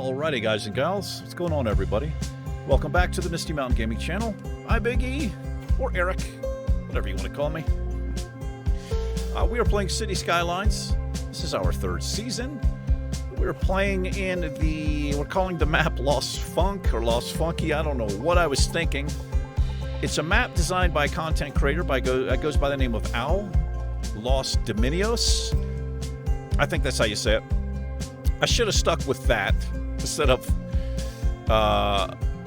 Alrighty, guys and gals, what's going on, everybody? Welcome back to the Misty Mountain Gaming Channel. I'm Big E, or Eric, whatever you want to call me. We are playing City Skylines. This is our third season. We're playing in we're calling the map Lost Funk or Lost Funky. I don't know what I was thinking. It's a map designed by a content creator that goes by the name of Owl, Lost Demonios. I think that's how you say it. I should have stuck with that instead of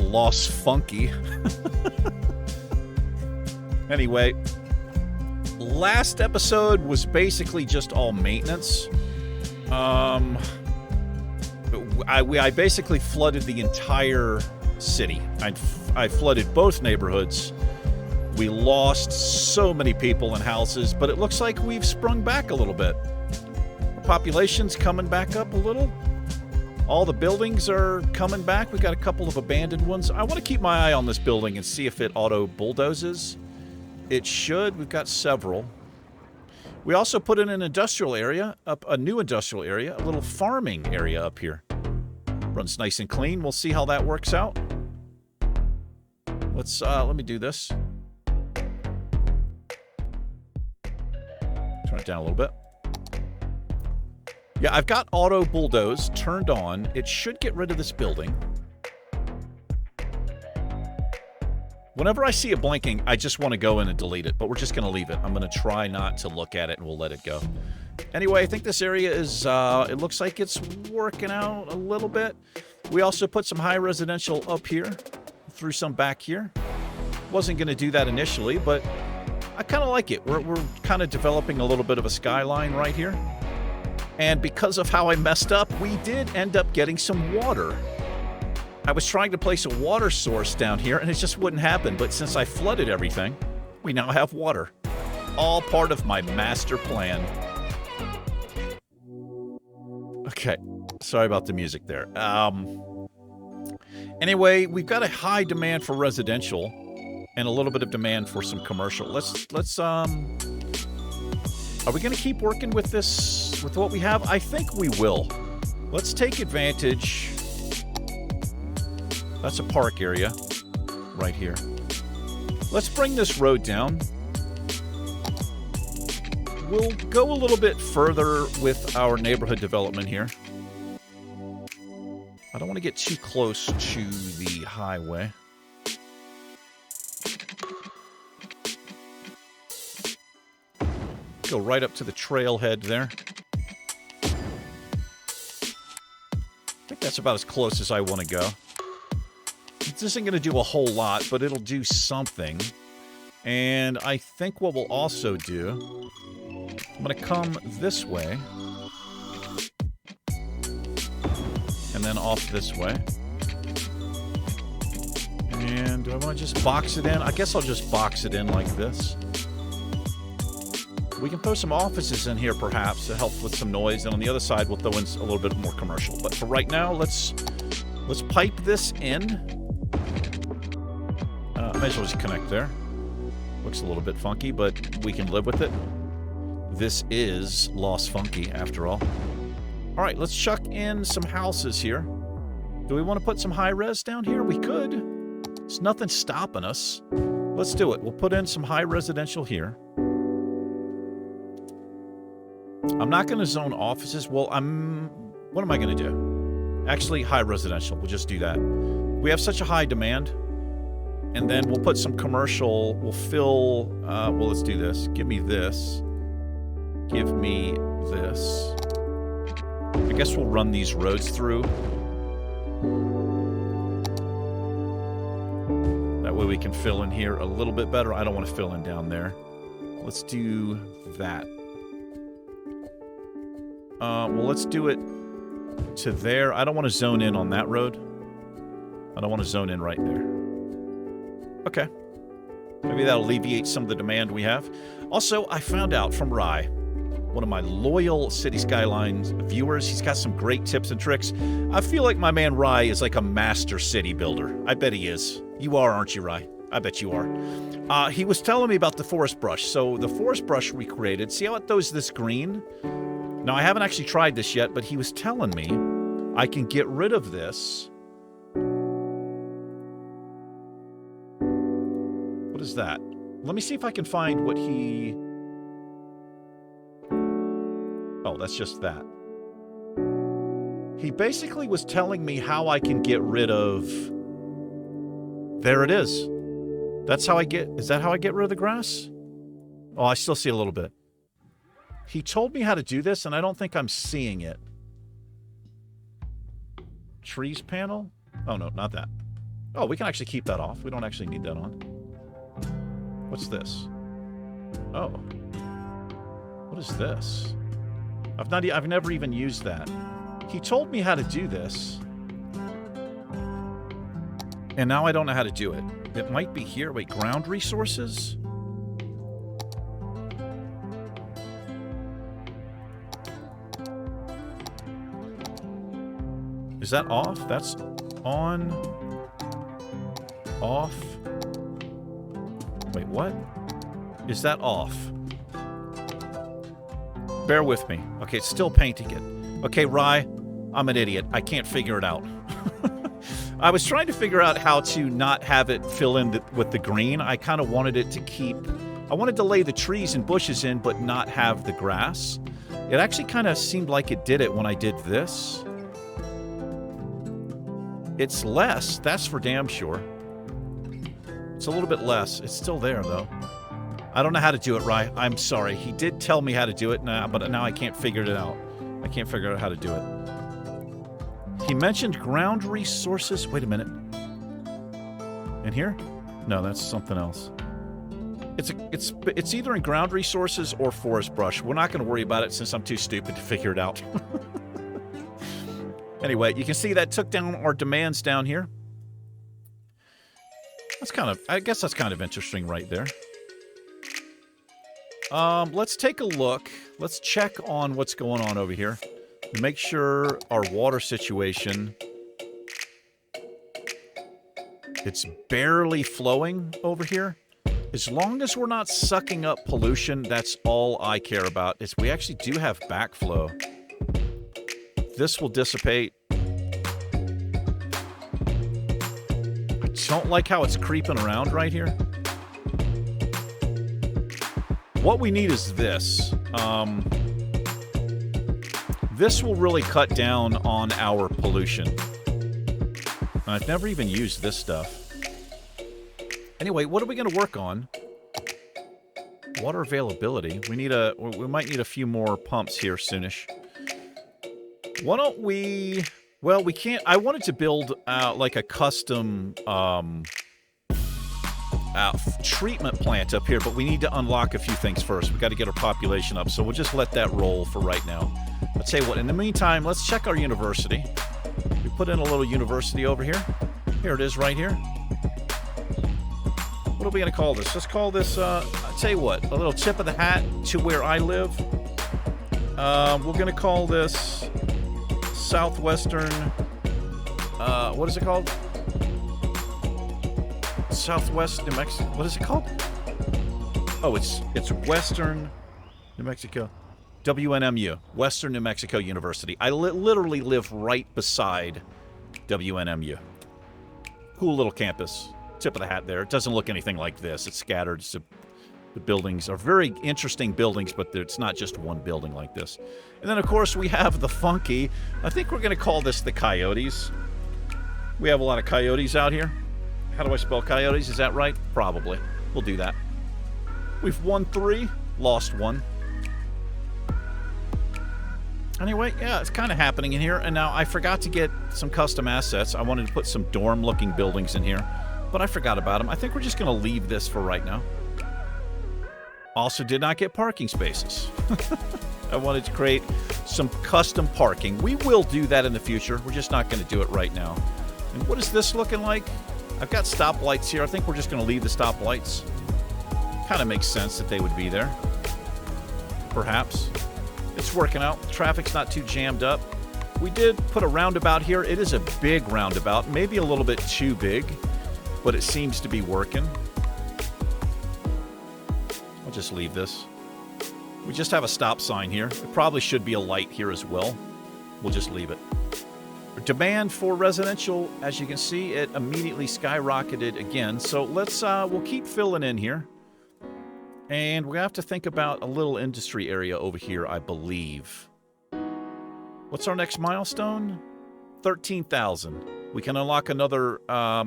Lost Funky. Anyway, last episode was basically just all maintenance. I basically flooded the entire city. I flooded both neighborhoods. We lost so many people and houses, but it looks like we've sprung back a little bit. Population's coming back up a little. All the buildings are coming back. We got a couple of abandoned ones. I want to keep my eye on this building and see if it auto bulldozes. It should. We've got several. We also put in an industrial area, a new industrial area, a little farming area up here. Runs nice and clean. We'll see how that works out. Let me do this. Turn it down a little bit. Yeah, I've got auto bulldoze turned on. It should get rid of this building. Whenever I see it blinking, I just want to go in and delete it, but we're just going to leave it. I'm going to try not to look at it, and we'll let it go. Anyway, I think this area is, it looks like it's working out a little bit. We also put some high residential up here, threw some back here. Wasn't going to do that initially, but I kind of like it. We're kind of developing a little bit of a skyline right here. And because of how I messed up, we did end up getting some water. I was trying to place a water source down here, and it just wouldn't happen. But since I flooded everything, we now have water. All part of my master plan. Okay, sorry about the music there. Anyway, we've got a high demand for residential and a little bit of demand for some commercial. Are we going to keep working with this, with what we have? I think we will. Let's take advantage. That's a park area right here. Let's bring this road down. We'll go a little bit further with our neighborhood development here. I don't want to get too close to the highway. Go right up to the trailhead there. I think that's about as close as I want to go. This isn't going to do a whole lot, but it'll do something. And I think what we'll also do, I'm going to come this way. And then off this way. And do I want to just box it in? I guess I'll just box it in like this. We can throw some offices in here, perhaps, to help with some noise. And on the other side, we'll throw in a little bit more commercial. But for right now, let's pipe this in. May as well just connect there. Looks a little bit funky, but we can live with it. This is Lost Funky, after all. All right, let's chuck in some houses here. Do we want to put some high-res down here? We could. There's nothing stopping us. Let's do it. We'll put in some high residential here. I'm not going to zone offices. Well, what am I going to do? Actually, high residential. We'll just do that. We have such a high demand. And then we'll put some commercial. We'll fill, well, let's do this. Give me this. Give me this. I guess we'll run these roads through. That way we can fill in here a little bit better. I don't want to fill in down there. Let's do that. Well, let's do it to there. I don't want to zone in on that road. I don't want to zone in right there. Okay. Maybe that'll alleviate some of the demand we have. Also, I found out from Rye, one of my loyal City Skylines viewers. He's got some great tips and tricks. I feel like my man Rye is like a master city builder. I bet he is. You are, aren't you, Rye? I bet you are. He was telling me about the forest brush. So the forest brush we created, see how it does this green? Now, I haven't actually tried this yet, but he was telling me I can get rid of this. What is that? Let me see if I can find what he... Oh, that's just that. He basically was telling me how I can get rid of... There it is. That's how I get... Is that how I get rid of the grass? Oh, I still see a little bit. He told me how to do this, and I don't think I'm seeing it. Trees panel? Oh, no, not that. Oh, we can actually keep that off. We don't actually need that on. What's this? Oh. What is this? I've never even used that. He told me how to do this. And now I don't know how to do it. It might be here. Wait, ground resources? Is that off? That's on. Off. Wait, what? Is that off? Bear with me. Okay, it's still painting it. Okay, Rye, I'm an idiot. I can't figure it out. I was trying to figure out how to not have it fill in with the green. I kind of wanted it to keep... I wanted to lay the trees and bushes in, but not have the grass. It actually kind of seemed like it did it when I did this. It's less, that's for damn sure. It's a little bit less. It's still there, though. I don't know how to do it, Rye. I'm sorry. He did tell me how to do it, but now I can't figure it out. I can't figure out how to do it. He mentioned ground resources. Wait a minute. In here? No, that's something else. It's either in ground resources or forest brush. We're not going to worry about it since I'm too stupid to figure it out. Anyway, you can see that took down our demands down here. That's kind of, I guess that's kind of interesting right there. Let's take a look. Let's check on what's going on over here. Make sure our water situation, it's barely flowing over here. As long as we're not sucking up pollution, that's all I care about. Is we actually do have backflow. This will dissipate. I don't like how it's creeping around right here. What we need is this. This will really cut down on our pollution. I've never even used this stuff. Anyway, what are we going to work on? Water availability. We might need a few more pumps here soonish. Why don't we... Well, we can't... I wanted to build like a custom treatment plant up here, but we need to unlock a few things first. We got to get our population up, so we'll just let that roll for right now. I'll tell you what, in the meantime, let's check our university. We put in a little university over here. Here it is right here. What are we going to call this? Let's call this, I'll tell you what, a little tip of the hat to where I live. We're going to call this Southwestern, what is it called? Southwest New Mexico. What is it called? Oh, it's Western New Mexico. WNMU. Western New Mexico University. I literally live right beside WNMU. Cool little campus. Tip of the hat there. It doesn't look anything like this. It's scattered. The buildings are very interesting buildings, but it's not just one building like this. And then, of course, we have the funky. I think we're going to call this the Coyotes. We have a lot of coyotes out here. How do I spell coyotes? Is that right? Probably. We'll do that. We've won 3, lost 1. Anyway, yeah, it's kind of happening in here. And now I forgot to get some custom assets. I wanted to put some dorm-looking buildings in here, but I forgot about them. I think we're just going to leave this for right now. Also did not get parking spaces. I wanted to create some custom parking. We will do that in the future. We're just not going to do it right now. And what is this looking like? I've got stoplights here. I think we're just going to leave the stoplights. Kind of makes sense that they would be there. Perhaps. It's working out. The traffic's not too jammed up. We did put a roundabout here. It is a big roundabout. Maybe a little bit too big, but it seems to be working. I'll just leave this. We just have a stop sign here. There probably should be a light here as well. We'll just leave it. Demand for residential, as you can see, it immediately skyrocketed again. So let's, we'll keep filling in here. And we have to think about a little industry area over here, I believe. What's our next milestone? 13,000. We can unlock another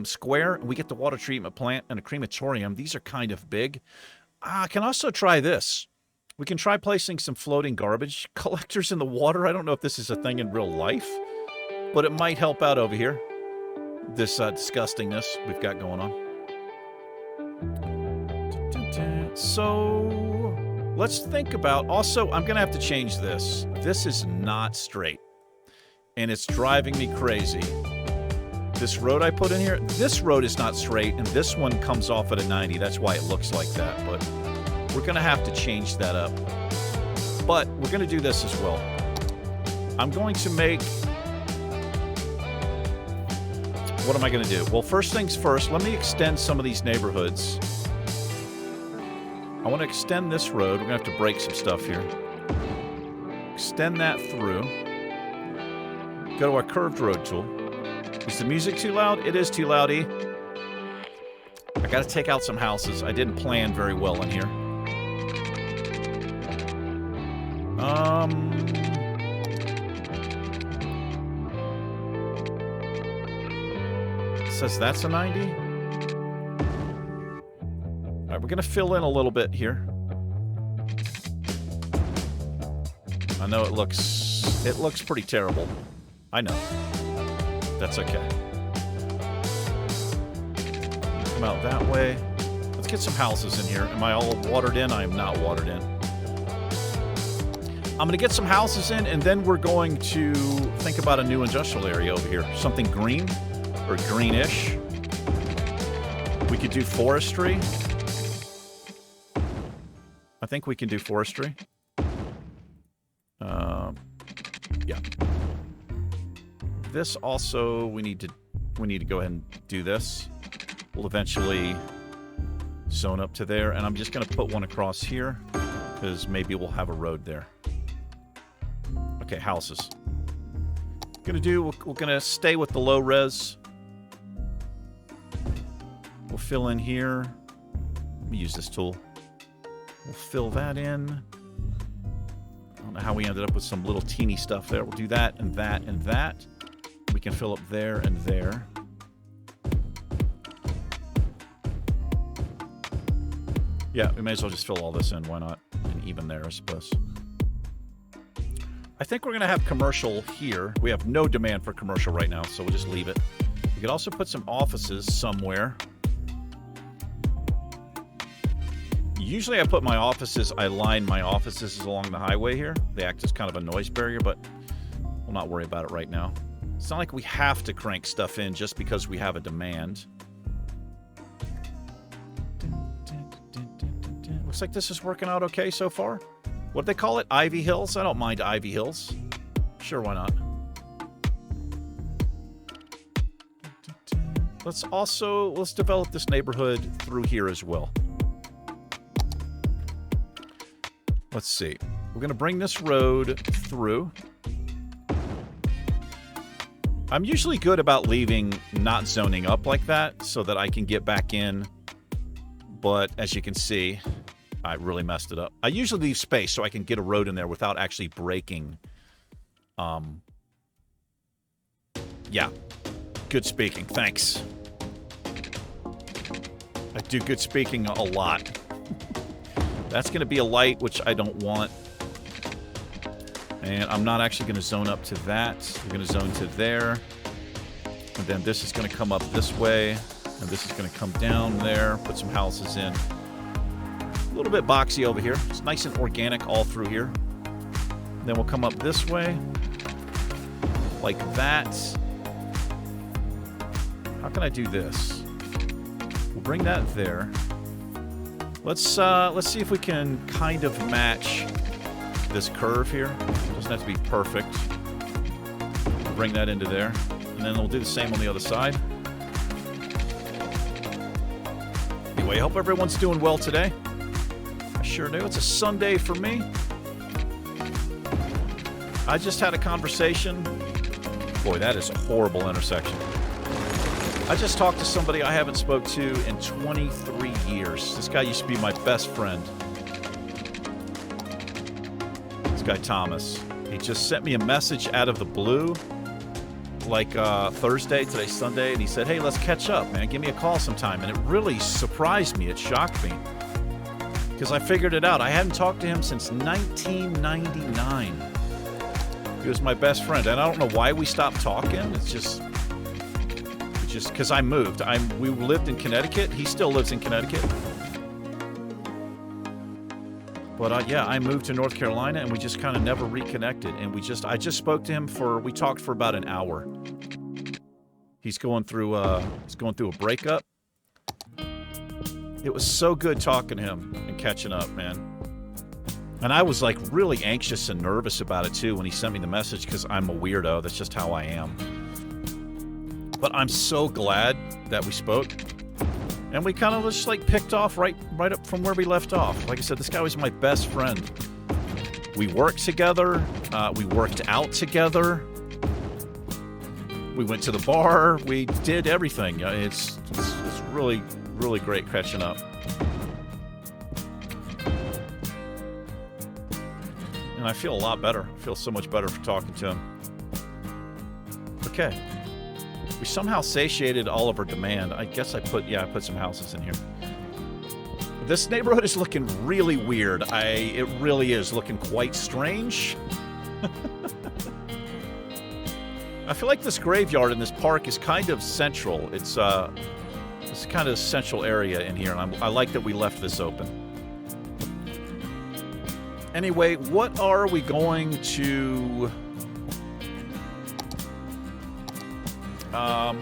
square, and we get the water treatment plant and a crematorium. These are kind of big. I can also try this. We can try placing some floating garbage collectors in the water. I don't know if this is a thing in real life, but it might help out over here. This disgustingness we've got going on. So let's think about... Also, I'm going to have to change this. This is not straight, and it's driving me crazy. This road I put in here, this road is not straight, and this one comes off at a 90. That's why it looks like that, but we're going to have to change that up. But we're going to do this as well. I'm going to make... What am I going to do? Well, first things first, let me extend some of these neighborhoods. I want to extend this road. We're going to have to break some stuff here. Extend that through. Go to our curved road tool. Is the music too loud? It is too loudy. I got to take out some houses. I didn't plan very well in here. It says that's a 90. All right, we're going to fill in a little bit here. I know it looks pretty terrible. I know. That's okay. Come out that way. Let's get some houses in here. Am I all watered in? I am not watered in. I'm going to get some houses in, and then we're going to think about a new industrial area over here. Something green, or greenish. We could do forestry. I think we can do forestry. Yeah. This also, we need to go ahead and do this. We'll eventually zone up to there, and I'm just going to put one across here because maybe we'll have a road there. Okay, houses. We're gonna stay with the low res. We'll fill in here. Let me use this tool. We'll fill that in. I don't know how we ended up with some little teeny stuff there. We'll do that and that and that. We can fill up there and there. Yeah, we may as well just fill all this in. Why not? And even there, I suppose. I think we're going to have commercial here. We have no demand for commercial right now, so we'll just leave it. We could also put some offices somewhere. Usually I put my offices, I line my offices along the highway here. They act as kind of a noise barrier, but we'll not worry about it right now. It's not like we have to crank stuff in just because we have a demand. Looks like this is working out okay so far. What do they call it? Ivy Hills? I don't mind Ivy Hills. Sure, why not? Let's develop this neighborhood through here as well. Let's see. We're going to bring this road through. I'm usually good about leaving not zoning up like that so that I can get back in. But as you can see, I really messed it up. I usually leave space so I can get a road in there without actually breaking. Yeah. Good speaking. Thanks. I do good speaking a lot. That's going to be a light, which I don't want. And I'm not actually going to zone up to that. We're going to zone to there. And then this is going to come up this way. And this is going to come down there. Put some houses in. A little bit boxy over here. It's nice and organic all through here. Then we'll come up this way. Like that. How can I do this? We'll bring that there. Let's see if we can kind of match this curve here. It doesn't have to be perfect. We'll bring that into there. And then we'll do the same on the other side. Anyway, I hope everyone's doing well today. I sure do. It's a Sunday for me. I just had a conversation Boy, that is a horrible intersection. I just talked to somebody I haven't spoke to in 23 years. This guy used to be my best friend. This guy, Thomas. He just sent me a message out of the blue, like Thursday, today's Sunday, and he said, hey, let's catch up, man. Give me a call sometime. And it really surprised me. It shocked me. Because I figured it out. I hadn't talked to him since 1999. He was my best friend. And I don't know why we stopped talking. It's just because I moved. We lived in Connecticut. He still lives in Connecticut. But yeah, I moved to North Carolina, and we just kind of never reconnected. And I just spoke to him we talked for about an hour. He's going through a breakup. It was so good talking to him and catching up, man. And I was like really anxious and nervous about it too when he sent me the message because I'm a weirdo. That's just how I am. But I'm so glad that we spoke. And we kind of just like picked off right up from where we left off. Like I said, this guy was my best friend. We worked together. We worked out together. We went to the bar. We did everything. It's really, really great catching up. And I feel a lot better. I feel so much better for talking to him. Okay. We somehow satiated all of our demand. I guess I put some houses in here. This neighborhood is looking really weird. It really is looking quite strange. I feel like this graveyard in this park is kind of central. It's kind of a central area in here, and I like that we left this open. Anyway, what are we going to...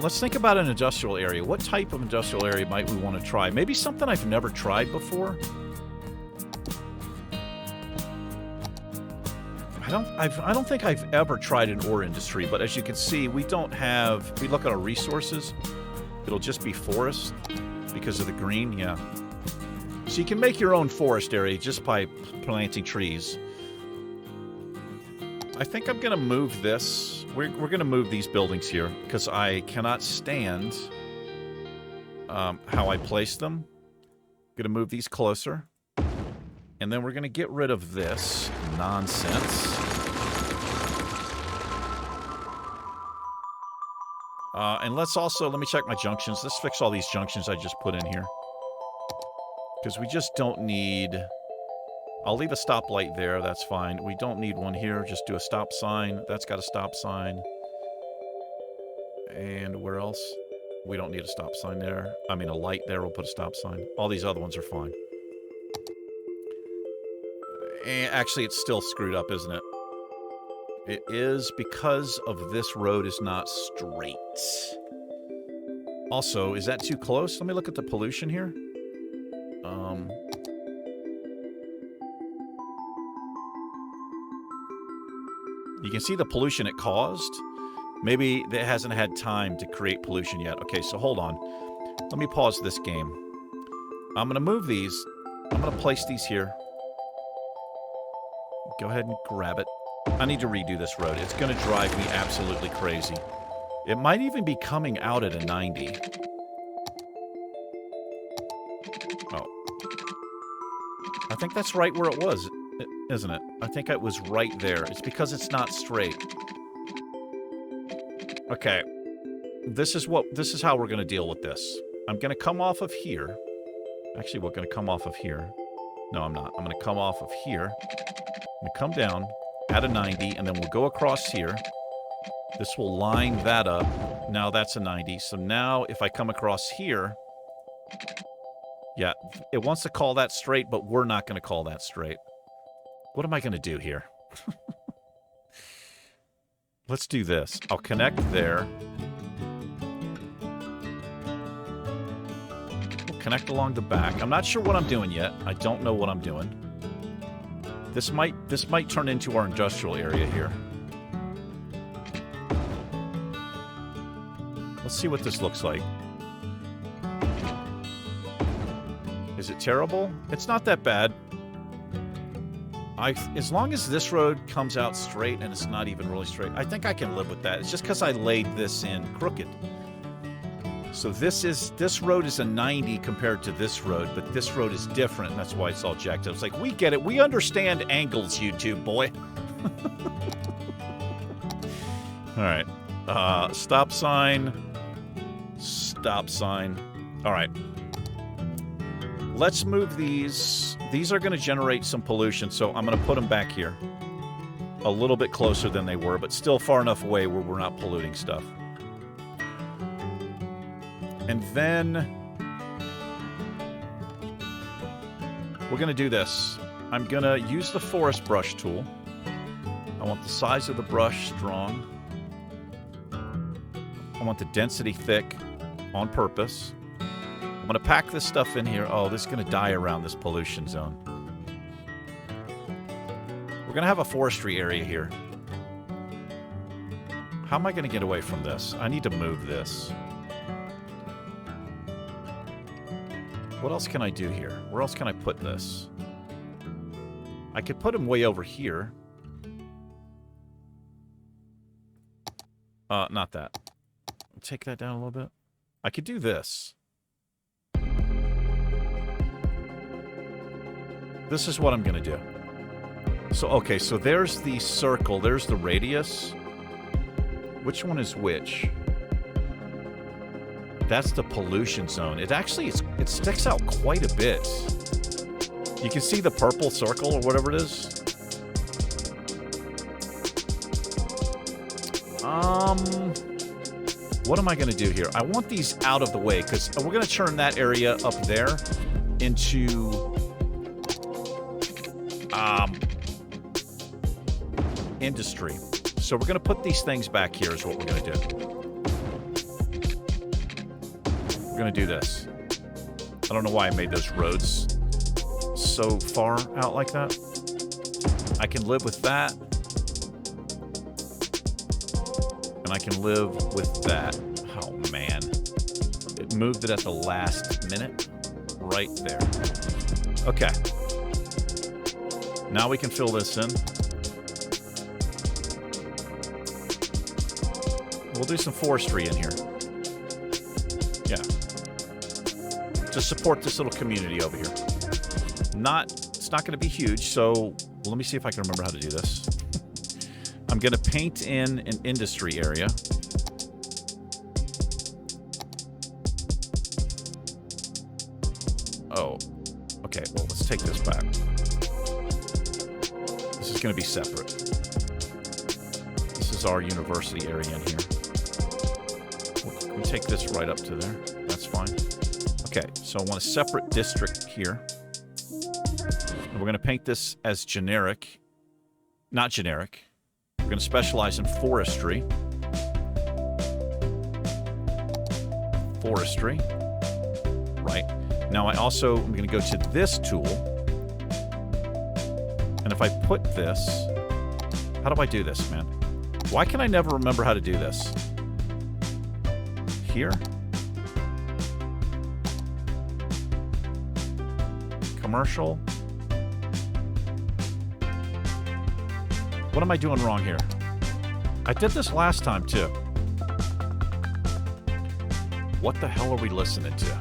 let's think about an industrial area. What type of industrial area might we want to try? Maybe something I've never tried before. I don't think I've ever tried an ore industry, but as you can see, we don't have... If we look at our resources, it'll just be forest because of the green, yeah. So you can make your own forest area just by planting trees. I think I'm going to move this. We're going to move these buildings here because I cannot stand how I place them. I'm going to move these closer. And then we're going to get rid of this nonsense. And let me check my junctions. Let's fix all these junctions I just put in here. Because we just don't need... I'll leave a stoplight there, that's fine. We don't need one here, just do a stop sign. That's got a stop sign. And where else? We don't need a stop sign there. I mean, a light there, we'll put a stop sign. All these other ones are fine. And actually, it's still screwed up, isn't it? It is because of this road is not straight. Also, is that too close? Let me look at the pollution here. You can see the pollution it caused. Maybe it hasn't had time to create pollution yet. Okay, so hold on. Let me pause this game. I'm going to move these. I'm going to place these here. Go ahead and grab it. I need to redo this road. It's going to drive me absolutely crazy. It might even be coming out at a 90. Oh. I think that's right where it was, isn't it? I think it was right there. It's because it's not straight. Okay. This is how we're going to deal with this. I'm going to come off of here. Actually, we're going to come off of here. No, I'm not. I'm going to come off of here. I'm going to come down at a 90, and then we'll go across here. This will line that up. Now that's a 90. So now if I come across here... Yeah, it wants to call that straight, but we're not going to call that straight. What am I going to do here? Let's do this. I'll connect there. We'll connect along the back. I'm not sure what I'm doing yet. I don't know what I'm doing. This might turn into our industrial area here. Let's see what this looks like. Is it terrible? It's not that bad. As long as this road comes out straight and it's not even really straight, I think I can live with that. It's just because I laid this in crooked. So this road is a 90 compared to this road, but this road is different, and that's why it's all jacked up. It's like, we get it. We understand angles, YouTube boy. All right. Stop sign. Stop sign. All right. Let's move these. These are going to generate some pollution, so I'm going to put them back here. A little bit closer than they were, but still far enough away where we're not polluting stuff. And then we're going to do this. I'm going to use the forest brush tool. I want the size of the brush strong. I want the density thick on purpose. I'm going to pack this stuff in here. Oh, this is going to die around this pollution zone. We're going to have a forestry area here. How am I going to get away from this? I need to move this. What else can I do here? Where else can I put this? I could put him way over here. Not that. Take that down a little bit. I could do this. This is what I'm going to do. So, okay, so there's the circle. There's the radius. Which one is which? That's the pollution zone. It actually, it sticks out quite a bit. You can see the purple circle or whatever it is. What am I going to do here? I want these out of the way because we're going to turn that area up there into industry. So we're going to put these things back here is what we're going to do. We're going to do this. I don't know why I made those roads so far out like that. I can live with that. And I can live with that. Oh, man. It moved it at the last minute. Right there. Okay. Now we can fill this in. We'll do some forestry in here. Yeah. To support this little community over here. It's not going to be huge, so let me see if I can remember how to do this. I'm going to paint in an industry area. Oh, okay, well, let's take this back. This is going to be separate. This is our university area in here. We'll take this right up to there. That's fine. Okay, so I want a separate district here. And we're going to paint this as generic. Not generic. We're going to specialize in forestry. Forestry. Right. Now I also am going to go to this tool. And if I put this... How do I do this, man? Why can I never remember how to do this? Here. Commercial. What am I doing wrong here? I did this last time, too. What the hell are we listening to?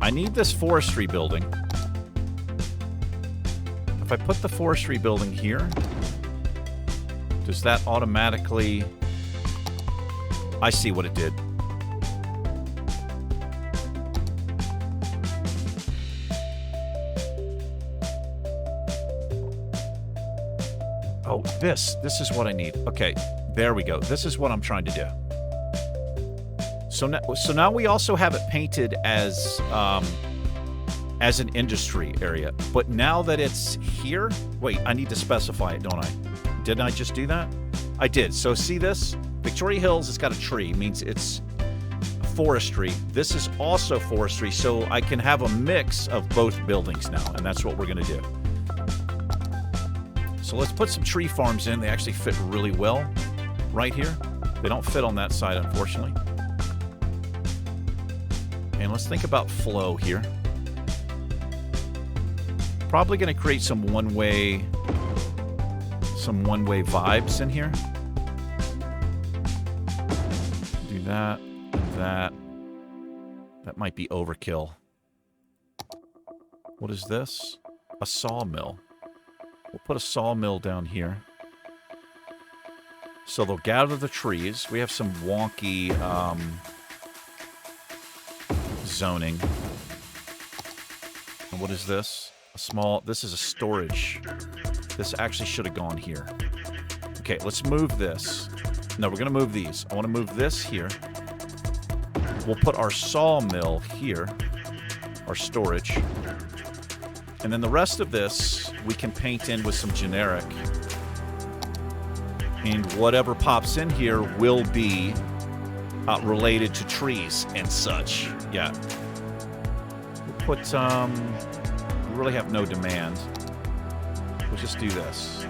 I need this forestry building. If I put the forestry building here, does that automatically... I see what it did. Oh, this is what I need. Okay, there we go. This is what I'm trying to do. So now we also have it painted as an industry area. But now that it's here, wait, I need to specify it, don't I? Didn't I just do that? I did. So see this? Victoria Hills, it's got a tree, means it's forestry. This is also forestry, so I can have a mix of both buildings now, and that's what we're going to do. So let's put some tree farms in. They actually fit really well right here. They don't fit on that side, unfortunately. And let's think about flow here. Probably going to create some one-way vibes in here. Do that, that. That might be overkill. What is this? A sawmill. We'll put a sawmill down here. So they'll gather the trees. We have some wonky zoning. And what is this? This is a storage. This actually should have gone here. Okay, let's move this. No, we're going to move these. I want to move this here. We'll put our sawmill here. Our storage. And then the rest of this, we can paint in with some generic. And whatever pops in here will be related to trees and such. Yeah. We'll put, we really have no demand. We'll just do this.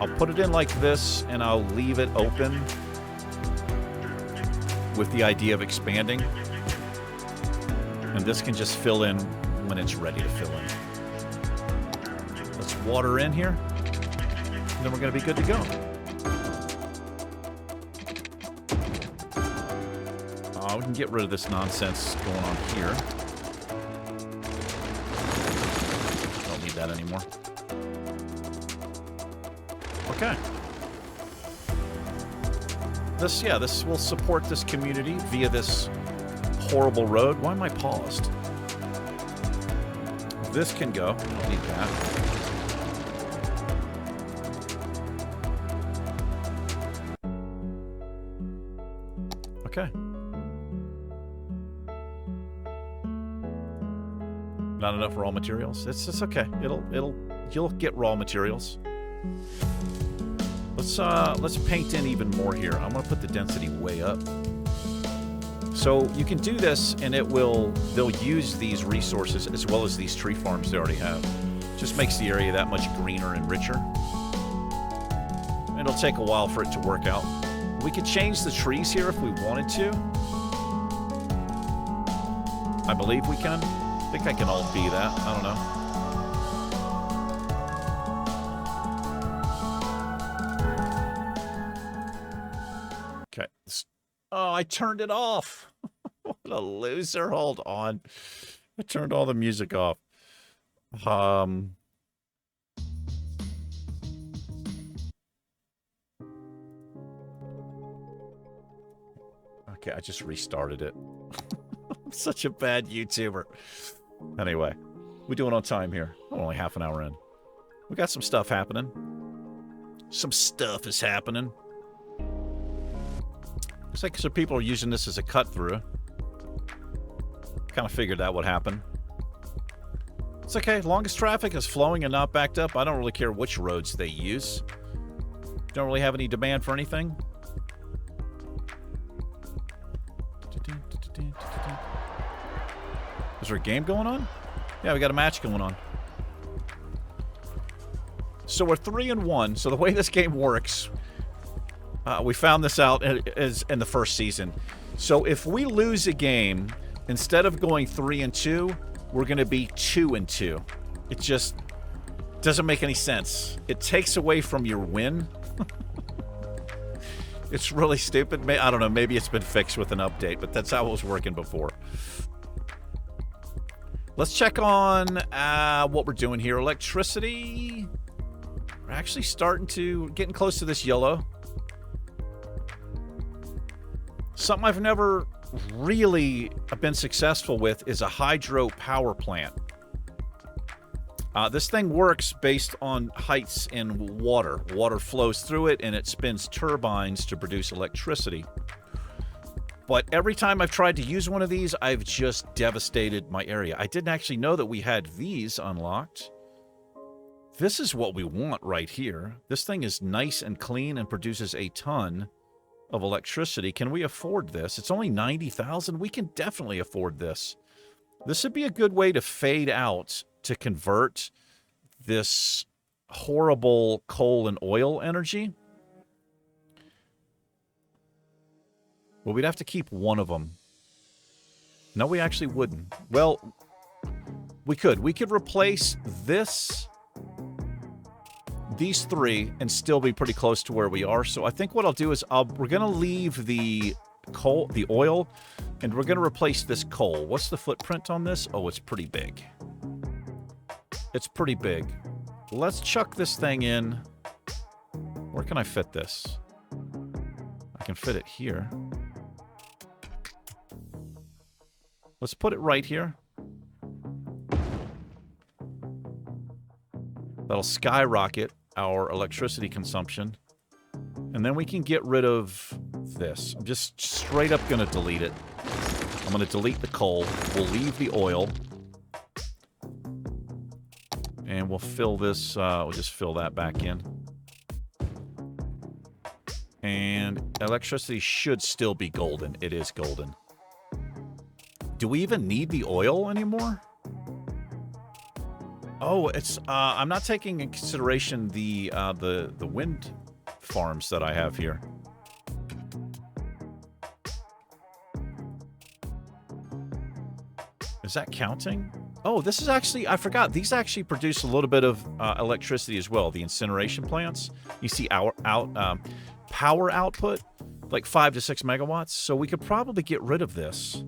I'll put it in like this, and I'll leave it open with the idea of expanding. And this can just fill in when it's ready to fill in. Let's water in here, and then we're going to be good to go. We can get rid of this nonsense going on here. Don't need that anymore. Okay. This will support this community via this horrible road. Why am I paused? This can go. I don't need that. Okay. Not enough raw materials. It's okay. You'll get raw materials. Let's paint in even more here. I'm gonna put the density way up. So you can do this, and they'll use these resources as well as these tree farms they already have. Just makes the area that much greener and richer. And it'll take a while for it to work out. We could change the trees here if we wanted to. I believe we can. I think I can alt B that. I don't know. Okay. Oh, I turned it off. What a loser. Hold on. I turned all the music off. Okay, I just restarted it. I'm such a bad YouTuber. Anyway, we doing on time here. We're only half an hour in. We got some stuff happening. Some stuff is happening. Looks like some people are using this as a cut through. Kind of figured that would happen. It's okay. As long as traffic is flowing and not backed up, I don't really care which roads they use. Don't really have any demand for anything. Is there a game going on? Yeah, we got a match going on. So we're 3-1. So the way this game works, we found this out is in the first season. So if we lose a game, instead of going 3-2, we're going to be 2-2. It just doesn't make any sense. It takes away from your win. It's really stupid. I don't know. Maybe it's been fixed with an update, but that's how it was working before. Let's check on what we're doing here. Electricity. We're actually getting close to this yellow. Something I've never really been successful with is a hydro power plant. This thing works based on heights in water. Water flows through it, and it spins turbines to produce electricity. But every time I've tried to use one of these, I've just devastated my area. I didn't actually know that we had these unlocked. This is what we want right here. This thing is nice and clean and produces a ton of electricity. Can we afford this? It's only 90,000. We can definitely afford this. This would be a good way to fade out, to convert this horrible coal and oil energy. Well, we'd have to keep one of them. No, we actually wouldn't. Well, We could replace these three and still be pretty close to where we are. So I think what I'll do is we're going to leave the oil, and we're going to replace this coal. What's the footprint on this? Oh, it's pretty big. It's pretty big. Let's chuck this thing in. Where can I fit this? I can fit it here. Let's put it right here. That'll skyrocket our electricity consumption. And then we can get rid of this. I'm just straight up going to delete it. I'm going to delete the coal. We'll leave the oil. And we'll fill this, we'll just fill that back in. And electricity should still be golden. It is golden. Do we even need the oil anymore? Oh, it's, I'm not taking in consideration the wind farms that I have here. Is that counting? Oh, this is actually, I forgot, these actually produce a little bit of electricity as well, the incineration plants. You see our power output, like 5 to 6 megawatts. So we could probably get rid of this.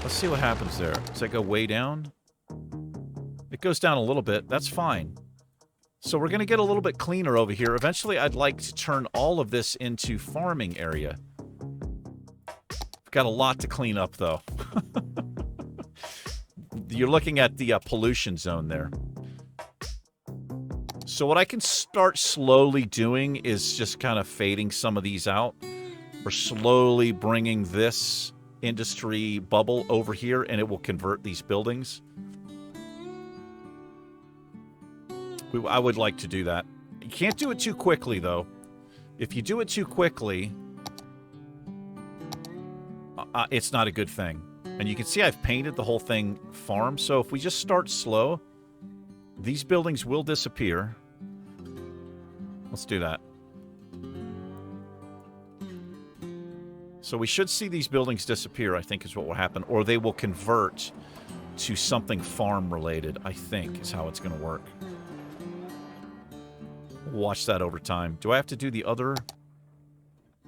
Let's see what happens there. Does that go way down? It goes down a little bit. That's fine. So we're going to get a little bit cleaner over here. Eventually, I'd like to turn all of this into farming area. Got a lot to clean up, though. You're looking at the pollution zone there. So what I can start slowly doing is just kind of fading some of these out. We're slowly bringing this industry bubble over here, and it will convert these buildings. I would like to do that. You can't do it too quickly, though. If you do it too quickly, it's not a good thing. And you can see I've painted the whole thing farm. So if we just start slow, these buildings will disappear. Let's do that. So we should see these buildings disappear, I think is what will happen. Or they will convert to something farm-related, I think, is how it's going to work. Watch that over time. Do I have to do the other?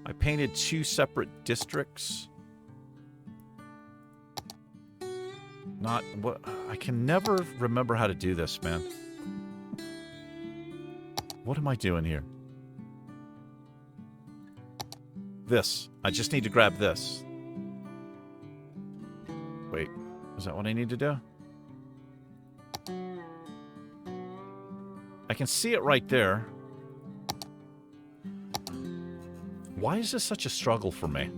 I painted 2 separate districts. Not what I can never remember how to do this, man. What am I doing here? This. I just need to grab this. Wait, is that what I need to do? I can see it right there. Why is this such a struggle for me?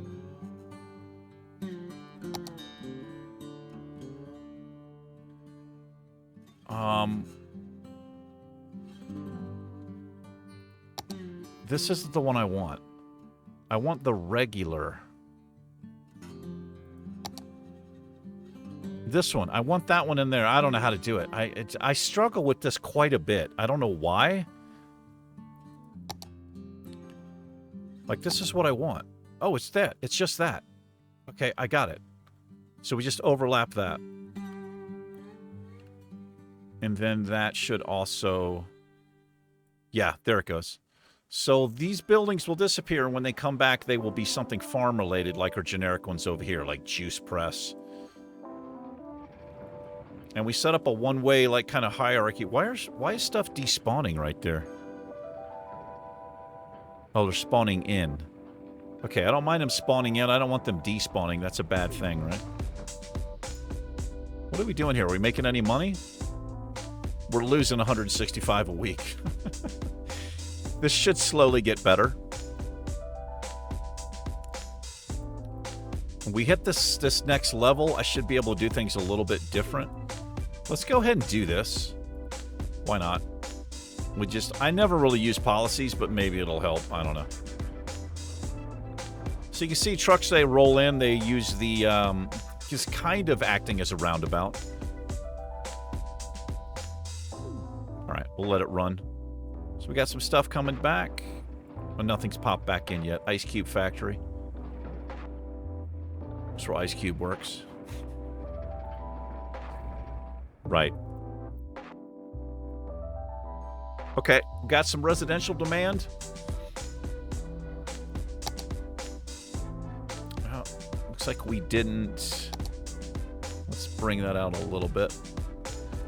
This isn't the one I want. I want the regular. This one. I want that one in there. I don't know how to do it. I struggle with this quite a bit. I don't know why. Like, this is what I want. Oh, it's that. It's just that. Okay, I got it. So we just overlap that. And then that should also... Yeah, there it goes. So these buildings will disappear, and when they come back, they will be something farm-related, like our generic ones over here, like juice press. And we set up a one-way, like, kind of hierarchy. Why is stuff despawning right there? Oh, they're spawning in. Okay, I don't mind them spawning in. I don't want them despawning. That's a bad thing, right? What are we doing here? Are we making any money? We're losing 165 a week. This should slowly get better. When we hit this next level, I should be able to do things a little bit different. Let's go ahead and do this. Why not? I never really use policies, but maybe it'll help. I don't know. So you can see trucks, they roll in, they use the, just kind of acting as a roundabout. All right, we'll let it run. So we got some stuff coming back. But nothing's popped back in yet. Ice Cube Factory. That's where Ice Cube works. Right. Okay, got some residential demand. Oh, looks like we didn't. Let's bring that out a little bit.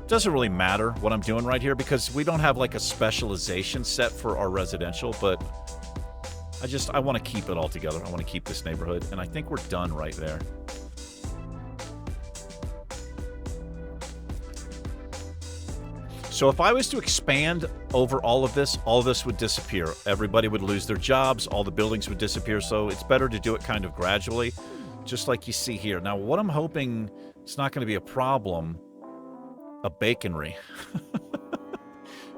Doesn't really matter what I'm doing right here because we don't have like a specialization set for our residential, but I want to keep it all together. I want to keep this neighborhood, and I think we're done right there. So if I was to expand over all of this would disappear. Everybody would lose their jobs, all the buildings would disappear, so it's better to do it kind of gradually, just like you see here. Now, what I'm hoping it's not going to be a problem, a baconry.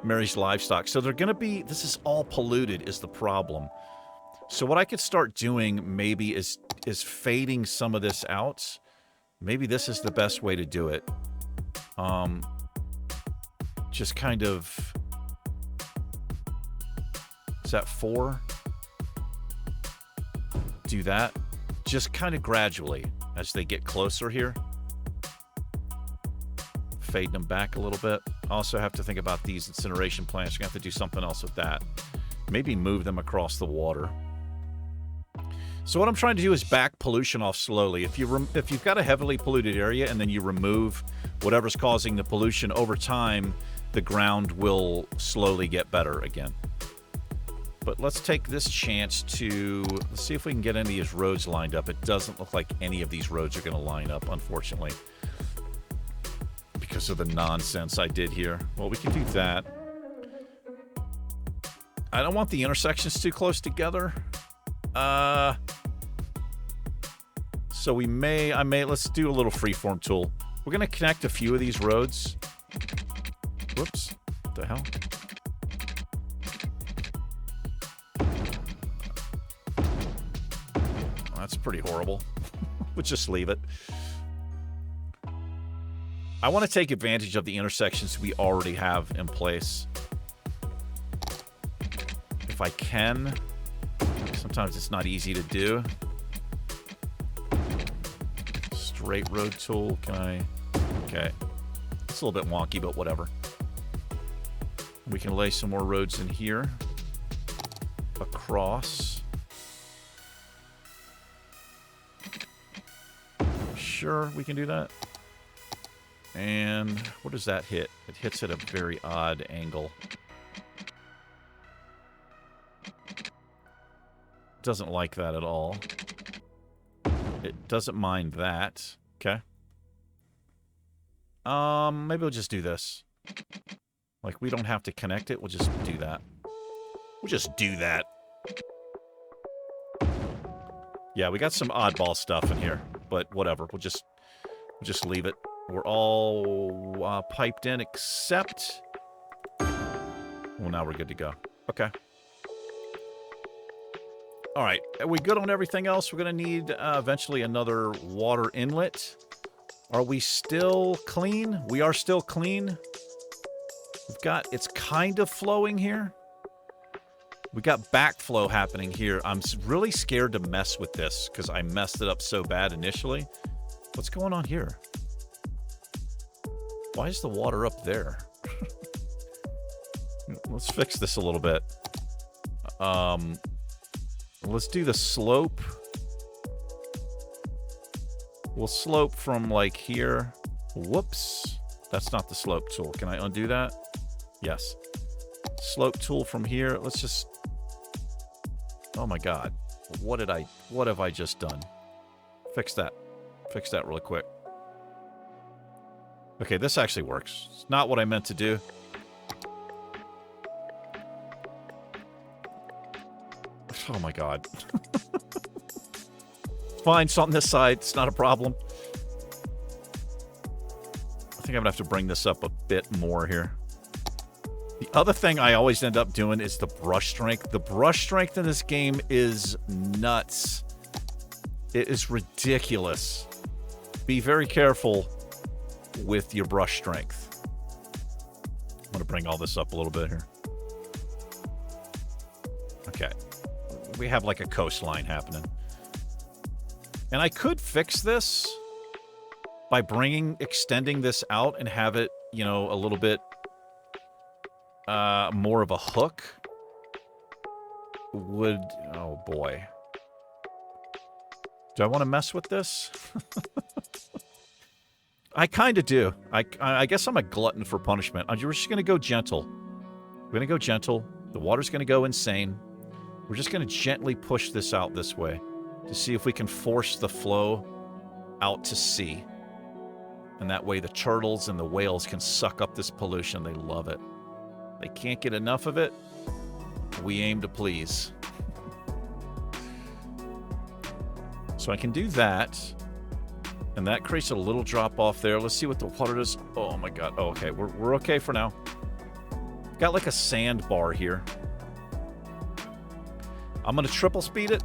Mary's Livestock. So they're going to be, this is all polluted is the problem. So what I could start doing maybe is fading some of this out. Maybe this is the best way to do it. Just kind of, is that 4? Do that. Just kind of gradually as they get closer here. Fading them back a little bit. Also have to think about these incineration plants. You're going to have to do something else with that. Maybe move them across the water. So what I'm trying to do is back pollution off slowly. If you've got a heavily polluted area and then you remove whatever's causing the pollution over time, the ground will slowly get better again. But let's take this chance to, let's see if we can get any of these roads lined up. It doesn't look like any of these roads are going to line up, unfortunately, because of the nonsense I did here. Well, we can do that. I don't want the intersections too close together. So let's do a little freeform tool. We're going to connect a few of these roads. Whoops. What the hell? That's pretty horrible. We'll just leave it. I want to take advantage of the intersections we already have in place. If I can. Sometimes it's not easy to do. Straight road tool. Can I? Okay. It's a little bit wonky, but whatever. We can lay some more roads in here. Across. Sure, we can do that. And what does that hit? It hits at a very odd angle. Doesn't like that at all. It doesn't mind that. Okay. Maybe we'll just do this. Like, we don't have to connect it. We'll just do that. We'll just do that. Yeah, we got some oddball stuff in here, but whatever. We'll just leave it. We're all piped in except... Well, now we're good to go. Okay. All right. Are we good on everything else? We're going to need eventually another water inlet. Are we still clean? We are still clean. It's kind of flowing here. We got backflow happening here. I'm really scared to mess with this because I messed it up so bad initially. What's going on here? Why is the water up there? Let's fix this a little bit. Let's do the slope. We'll slope from like here. Whoops. That's not the slope tool. Can I undo that? Yes. Slope tool from here. Let's just... Oh my god. What have I just done? Fix that. Fix that really quick. Okay, this actually works. It's not what I meant to do. Oh my god. Fine, it's on this side. It's not a problem. I think I'm gonna have to bring this up a bit more here. The other thing I always end up doing is the brush strength. The brush strength in this game is nuts. It is ridiculous. Be very careful with your brush strength. I'm gonna bring all this up a little bit here. Okay. We have like a coastline happening. And I could fix this. by extending this out and have it, you know, a little bit more of a hook would... Oh, boy. Do I want to mess with this? I kind of do. I guess I'm a glutton for punishment. We're just going to go gentle. We're going to go gentle. The water's going to go insane. We're just going to gently push this out this way to see if we can force the flow out to sea. And that way the turtles and the whales can suck up this pollution. They love it. They can't get enough of it. We aim to please. So I can do that. And that creates a little drop off there. Let's see what the water does. Oh my god. Oh, okay. We're okay for now. Got like a sandbar here. I'm going to triple speed it.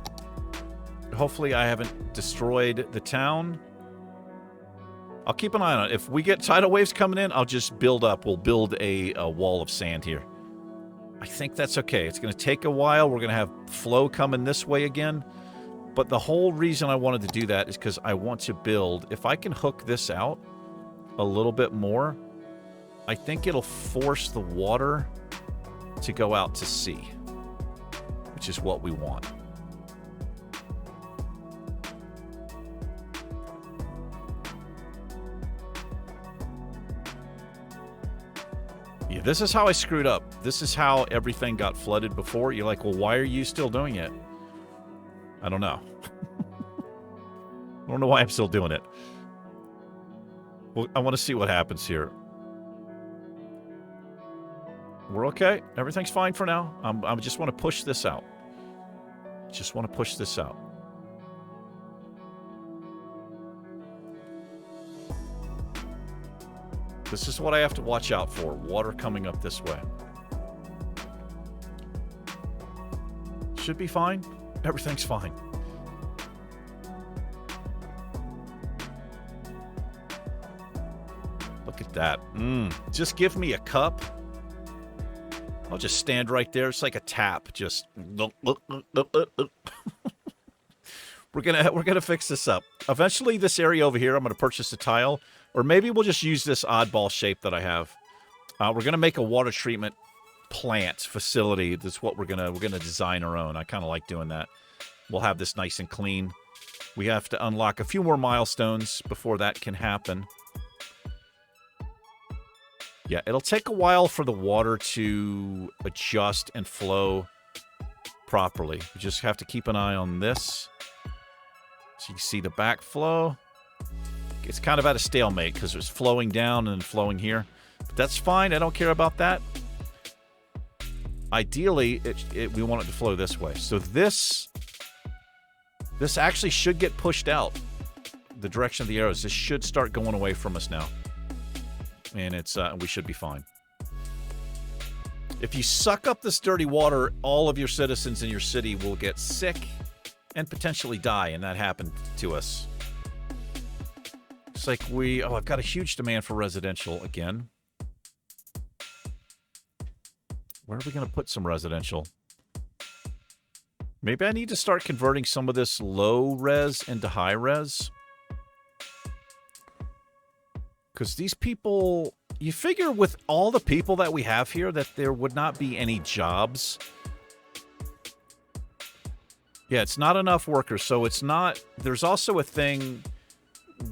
Hopefully I haven't destroyed the town. I'll keep an eye on it. If we get tidal waves coming in, I'll just build up. We'll build a wall of sand here. I think that's okay. It's going to take a while. We're going to have flow coming this way again. But the whole reason I wanted to do that is because I want to build... If I can hook this out a little bit more, I think it'll force the water to go out to sea, which is what we want. Yeah, this is how I screwed up. This is how everything got flooded before. You're like, well, why are you still doing it? I don't know. I don't know why I'm still doing it. Well, I want to see what happens here. We're okay. Everything's fine for now. I just want to push this out. Just want to push this out. This is what I have to watch out for. Water coming up this way. Should be fine. Everything's fine. Look at that. Just give me a cup. I'll just stand right there. It's like a tap. Just we're gonna fix this up. Eventually, this area over here, I'm gonna purchase a tile, or maybe we'll just use this oddball shape that I have. We're gonna make a water treatment plant facility. That's what we're gonna design our own. I kind of like doing that. We'll have this nice and clean. We have to unlock a few more milestones before that can happen. Yeah, it'll take a while for the water to adjust and flow properly. We just have to keep an eye on this. So you can see the backflow. It's kind of at a stalemate because it's flowing down and flowing here. But that's fine. I don't care about that. Ideally, we want it to flow this way. So this actually should get pushed out. The direction of the arrows. This should start going away from us now. And we should be fine. If you suck up this dirty water, all of your citizens in your city will get sick and potentially die, and that happened to us. It's like I've got a huge demand for residential again. Where are we going to put some residential? Maybe I need to start converting some of this low res into high res. Because these people, you figure with all the people that we have here that there would not be any jobs. Yeah, it's not enough workers. So it's not, there's also a thing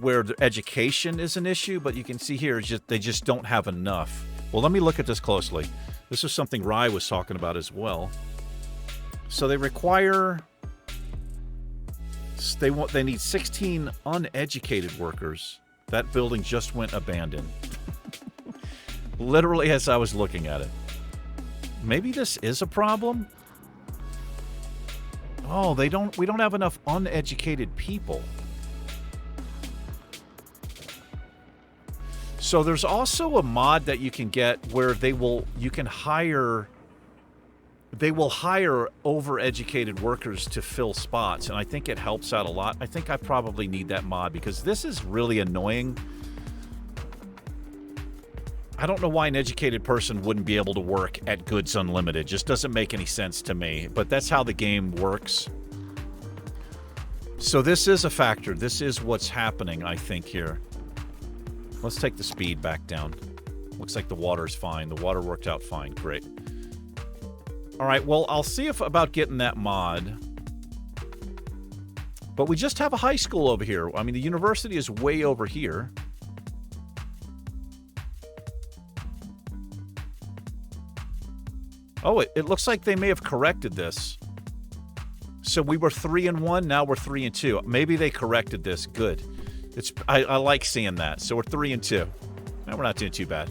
where the education is an issue, but you can see here, they just don't have enough. Well, let me look at this closely. This is something Rye was talking about as well. So they require, they need 16 uneducated workers. That building just went abandoned. Literally as I was looking at it. Maybe this is a problem? Oh, we don't have enough uneducated people. So there's also a mod that you can get where they will hire overeducated workers to fill spots, and I think it helps out a lot. I think I probably need that mod because this is really annoying. I don't know why an educated person wouldn't be able to work at Goods Unlimited. Just doesn't make any sense to me, but that's how the game works. So this is a factor. This is what's happening, I think, here. Let's take the speed back down. Looks like the water's fine. The water worked out fine. Great. All right, well, I'll see if about getting that mod. But we just have a high school over here. I mean, the university is way over here. Oh, it looks like they may have corrected this. So we were 3-1, now we're 3-2. Maybe they corrected this. Good. I like seeing that. So we're 3-2. Now we're not doing too bad.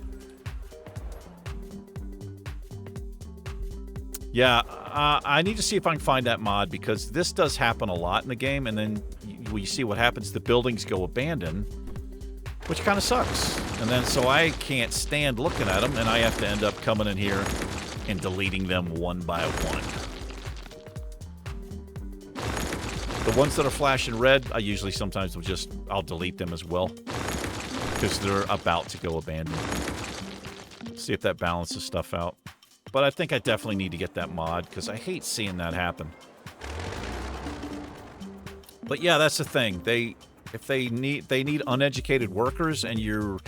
Yeah, I need to see if I can find that mod because this does happen a lot in the game, and then you see what happens. The buildings go abandoned, which kind of sucks. And then so I can't stand looking at them, and I have to end up coming in here and deleting them one by one. The ones that are flashing red, I usually sometimes I'll delete them as well because they're about to go abandoned. See if that balances stuff out. But I think I definitely need to get that mod because I hate seeing that happen. But yeah, that's the thing. They need uneducated workers, and your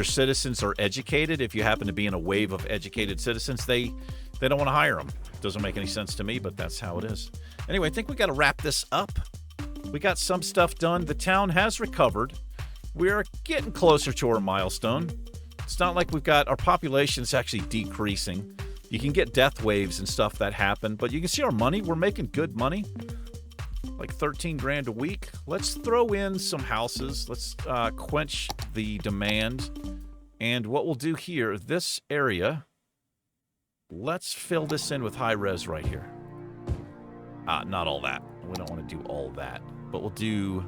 citizens are educated. If you happen to be in a wave of educated citizens, they don't want to hire them. Doesn't make any sense to me, but that's how it is. Anyway, I think we got to wrap this up. We got some stuff done. The town has recovered. We're getting closer to our milestone. It's not like we've got our population is actually decreasing. You can get death waves and stuff that happen, but you can see our money. We're making good money. Like 13 grand a week. Let's throw in some houses. Let's quench the demand. And what we'll do here, this area, let's fill this in with high res right here. Not all that. We don't want to do all that. But we'll do...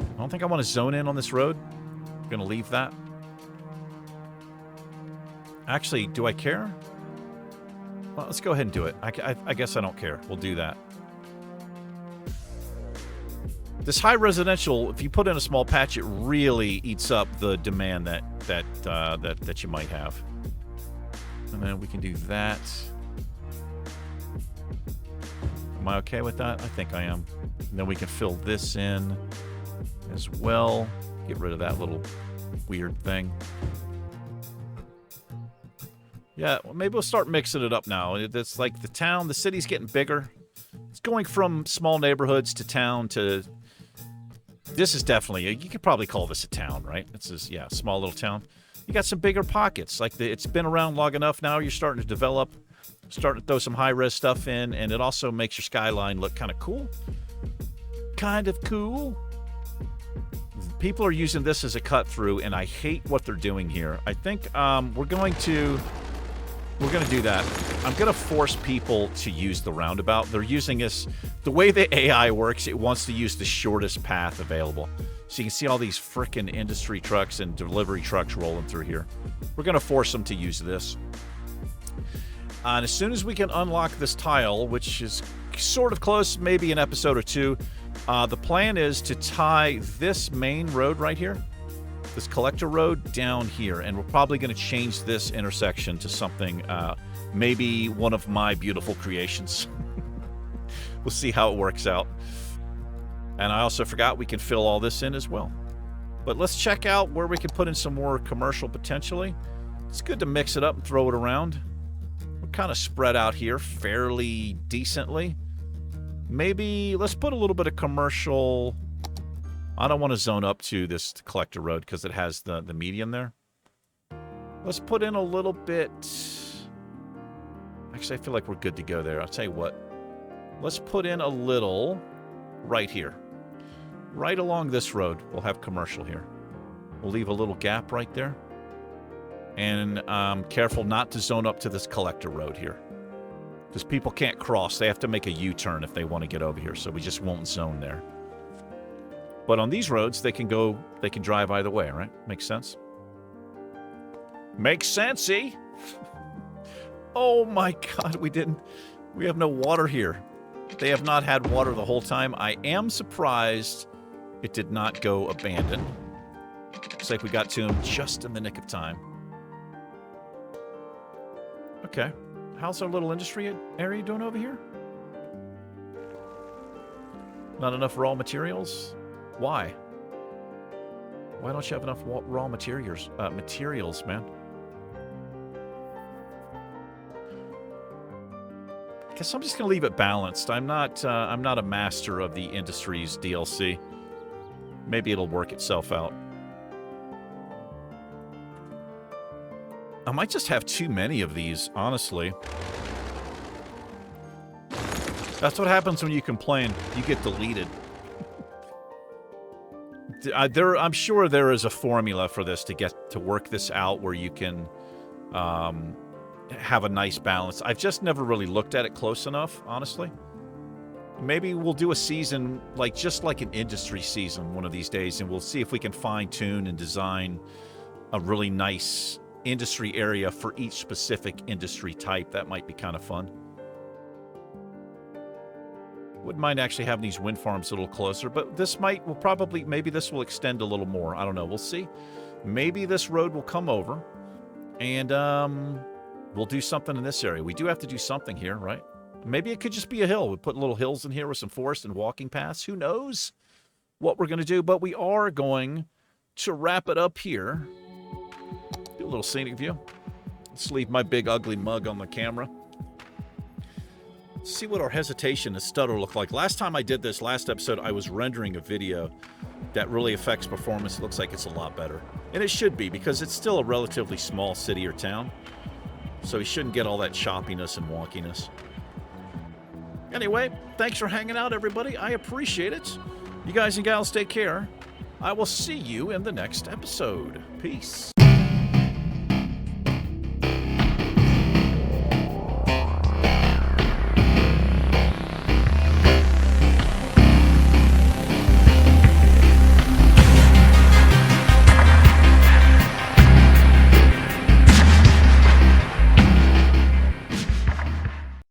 I don't think I want to zone in on this road. I'm going to leave that. Actually, do I care? Well, let's go ahead and do it. I guess I don't care. We'll do that. This high residential, if you put in a small patch, it really eats up the demand that you might have. And then we can do that. Am I okay with that? I think I am. And then we can fill this in as well. Get rid of that little weird thing. Yeah, well, maybe we'll start mixing it up now. It's like the city's getting bigger. It's going from small neighborhoods to town to... This is definitely... You could probably call this a town, right? It's just, yeah, small little town. You got some bigger pockets. Like, it's been around long enough now. You're starting to develop, starting to throw some high-res stuff in, and it also makes your skyline look kind of cool. Kind of cool. People are using this as a cut-through, and I hate what they're doing here. I think we're going to do that. I'm going to force people to use the roundabout. They're using this... The way the AI works, it wants to use the shortest path available. So you can see all these frickin' industry trucks and delivery trucks rolling through here. We're going to force them to use this. And as soon as we can unlock this tile, which is sort of close, maybe an episode or two, the plan is to tie this main road right here, this collector road, down here. And we're probably going to change this intersection to something, maybe one of my beautiful creations. We'll see how it works out. And I also forgot we can fill all this in as well. But let's check out where we can put in some more commercial potentially. It's good to mix it up and throw it around. We're kind of spread out here fairly decently. Maybe let's put a little bit of commercial. I don't want to zone up to this collector road because it has the median there. Let's put in a little bit. Actually, I feel like we're good to go there. I'll tell you what. Let's put in a little right here. Right along this road, we'll have commercial here. We'll leave a little gap right there. And careful not to zone up to this collector road here. Because people can't cross. They have to make a U-turn if they want to get over here. So we just won't zone there. But on these roads, they can drive either way, right? Makes sense? Makes sense-y. Oh my God, we have no water here. They have not had water the whole time. I am surprised it did not go abandoned. Looks like we got to them just in the nick of time. Okay. How's our little industry area doing over here? Not enough raw materials? Why? Why don't you have enough raw materials, man? I guess I'm just gonna leave it balanced. I'm not a master of the Industries DLC. Maybe it'll work itself out. I might just have too many of these, honestly. That's what happens when you complain. You get deleted. I'm sure there is a formula for this to work this out where you can have a nice balance. I've just never really looked at it close enough, honestly. Maybe we'll do a season, just like an industry season one of these days, and we'll see if we can fine-tune and design a really nice industry area for each specific industry type. That might be kind of fun. Wouldn't mind actually having these wind farms a little closer, but maybe this will extend a little more. I don't know. We'll see. Maybe this road will come over, and we'll do something in this area. We do have to do something here, right? Maybe it could just be a hill. We put little hills in here with some forest and walking paths. Who knows what we're going to do? But we are going to wrap it up here. Do a little scenic view. Let's leave my big ugly mug on the camera. See what our hesitation and stutter look like. Last time I did this, last episode, I was rendering a video that really affects performance. It looks like it's a lot better. And it should be, because it's still a relatively small city or town. So we shouldn't get all that choppiness and wonkiness. Anyway, thanks for hanging out, everybody. I appreciate it. You guys and gals take care. I will see you in the next episode. Peace.